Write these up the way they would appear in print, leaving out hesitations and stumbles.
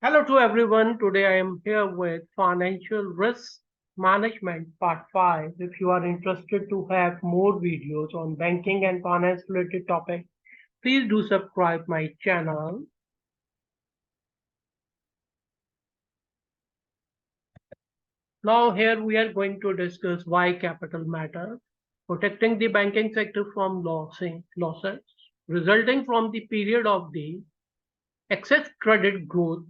Hello to everyone. Today I am here with Financial Risk Management Part 5. If you are interested to have more videos on banking and finance related topics, please do subscribe my channel. Now here we are going to discuss why capital matters, protecting the banking sector from losses resulting from the period of the excess credit growth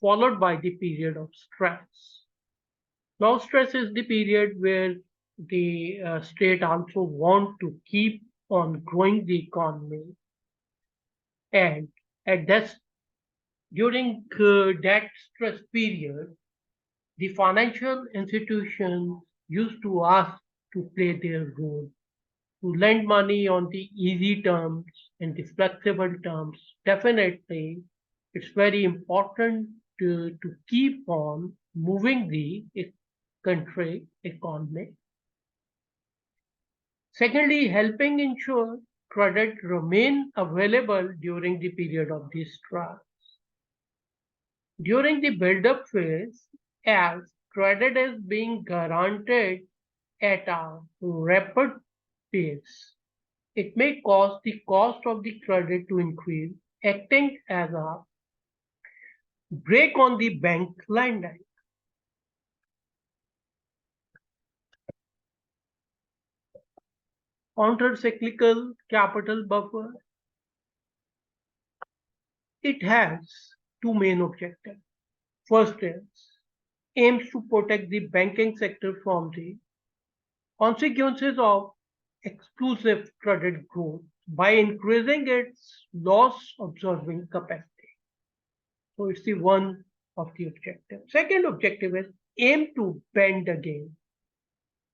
followed by the period of stress. Now, stress is the period where the state also want to keep on growing the economy, and at that during that stress period, the financial institutions used to ask to play their role to lend money on the easy terms and the flexible terms. Definitely, it's very important to keep on moving the country economy. Secondly, helping ensure credit remain available during the period of distress. During the build-up phase, as credit is being guaranteed at a rapid pace, it may cause the cost of the credit to increase, acting as a brake on the bank lending. Counter-cyclical capital buffer. It has two main objectives. First is aims to protect the banking sector from the consequences of explosive credit growth by increasing its loss absorbing capacity. So it's the one of the objective. Second objective is aim to bend again.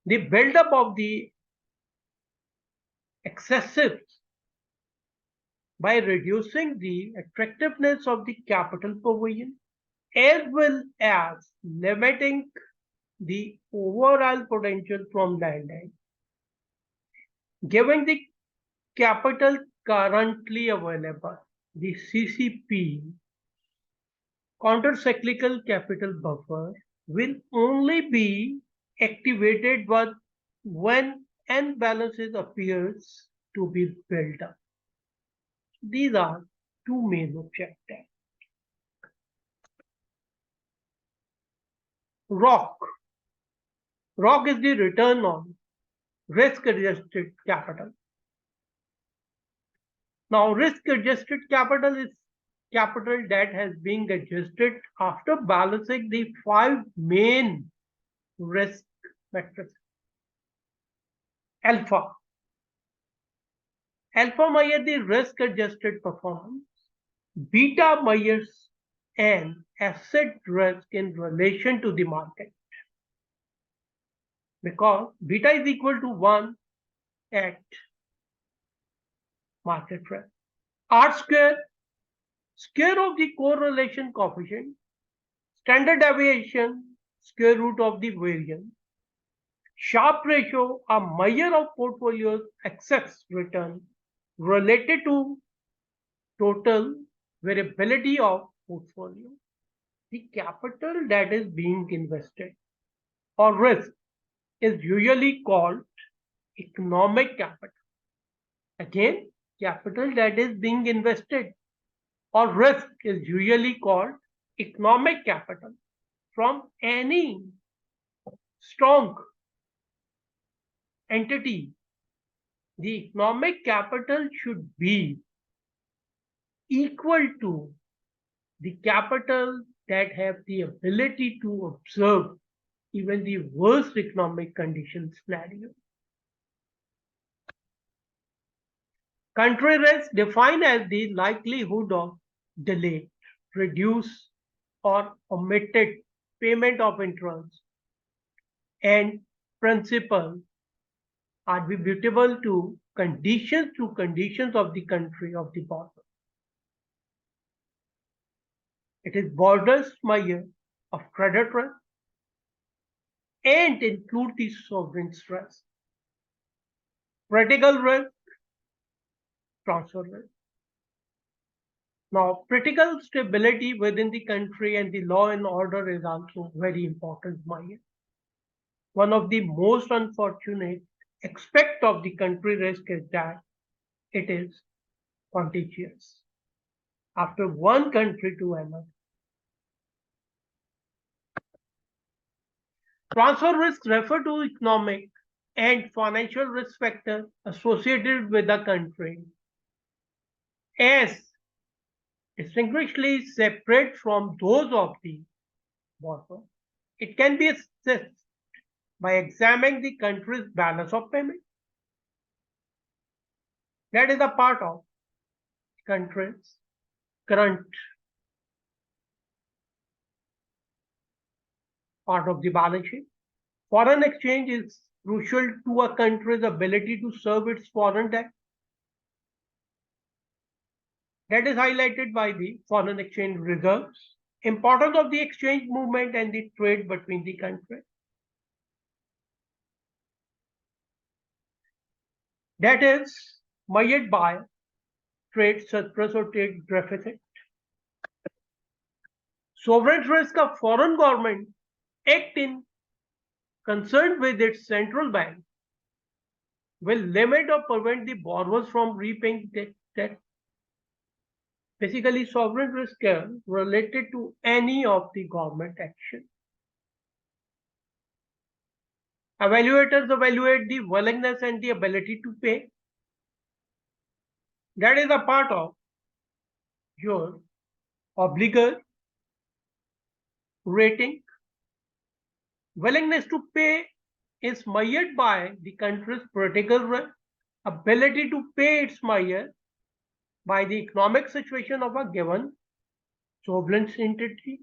The buildup of the excessive by reducing the attractiveness of the capital provision as well as limiting the overall potential from lending, given the capital currently available, the CCP, counter-cyclical capital buffer, will only be activated when imbalances appears to be built up. These are two main objectives. ROC. ROC is the return on risk-adjusted capital. Now, risk-adjusted capital is capital that has been adjusted after balancing the five main risk metrics. Alpha. Alpha measures the risk-adjusted performance. Beta measures an asset risk in relation to the market. Because beta is equal to 1 at market risk. R square, square of the correlation coefficient, standard deviation, square root of the variance. Sharpe ratio, a measure of portfolio's excess return related to total variability of portfolio. The capital that is being invested or risk is usually called economic capital. Again, capital that is being invested or risk is usually called economic capital from any strong entity. The economic capital should be equal to the capital that have the ability to observe even the worst economic condition scenario. Country risk defined as the likelihood of delayed, reduced, or omitted payment of interest and principal attributable to conditions of the country of the borrower. It is borders measure of credit risk and include the sovereign stress, political risk, transfer risk. Now, political stability within the country and the law and order is also very important, Maya. One of the most unfortunate aspect of the country risk is that it is contagious after one country to another. Transfer risks refer to economic and financial risk factors associated with the country as distinguishedly separate from those of the borrower. It can be assessed by examining the country's balance of payment. That is a part of country's current part of the balance sheet. Foreign exchange is crucial to a country's ability to serve its foreign debt. That is highlighted by the foreign exchange reserves, importance of the exchange movement and the trade between the countries. That is measured by trade surplus or trade deficit. Sovereign risk of foreign government act in concern with its central bank will limit or prevent the borrowers from repaying debt. Basically, sovereign risk are related to any of the government action. Evaluators evaluate the willingness and the ability to pay. That is a part of your obligor rating. Willingness to pay is measured by the country's political risk. Ability to pay is measured by the economic situation of a given sovereign entity.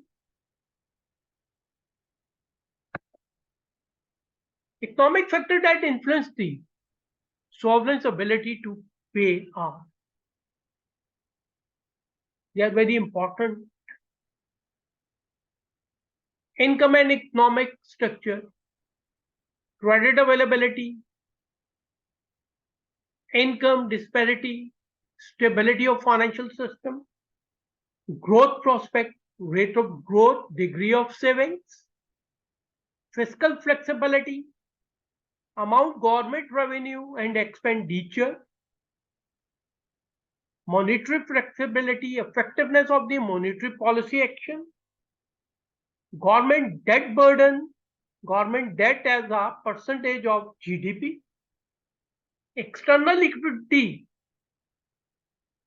Economic factors that influence the sovereign's ability to pay are. They are very important. Income and economic structure, credit availability, income disparity, stability of financial system, growth prospect, rate of growth, degree of savings, fiscal flexibility, amount government revenue and expenditure, monetary flexibility, effectiveness of the monetary policy action, government debt burden, government debt as a percentage of GDP, external liquidity,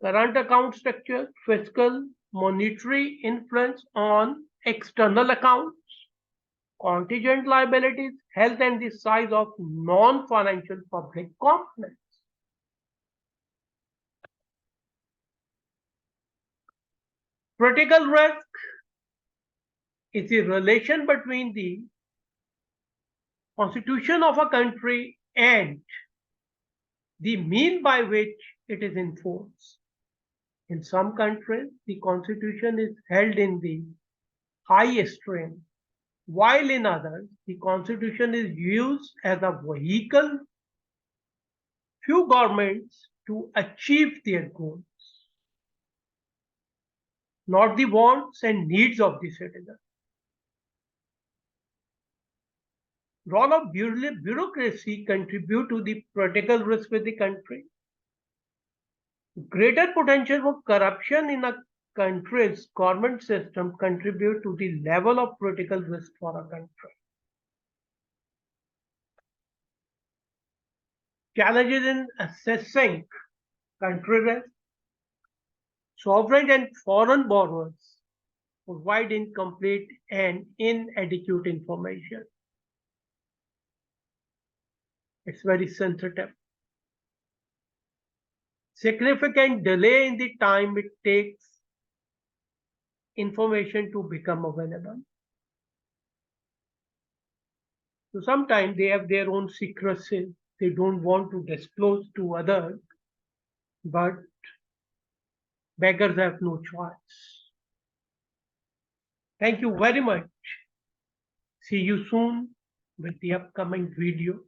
current account structure, fiscal, monetary influence on external accounts, contingent liabilities, health and the size of non-financial public components. Political risk is the relation between the constitution of a country and the mean by which it is enforced. In some countries, the constitution is held in the high esteem, while in others, the constitution is used as a vehicle few governments to achieve their goals, not the wants and needs of the citizen. Role of bureaucracy contribute to the political risk with the country. Greater potential for corruption in a country's government system contribute to the level of political risk for a country. Challenges in assessing country risk. Sovereign and foreign borrowers provide incomplete and inadequate information. It's very sensitive. Significant delay in the time it takes information to become available. So sometimes they have their own secrecy. They don't want to disclose to others, but beggars have no choice. Thank you very much. See you soon with the upcoming video.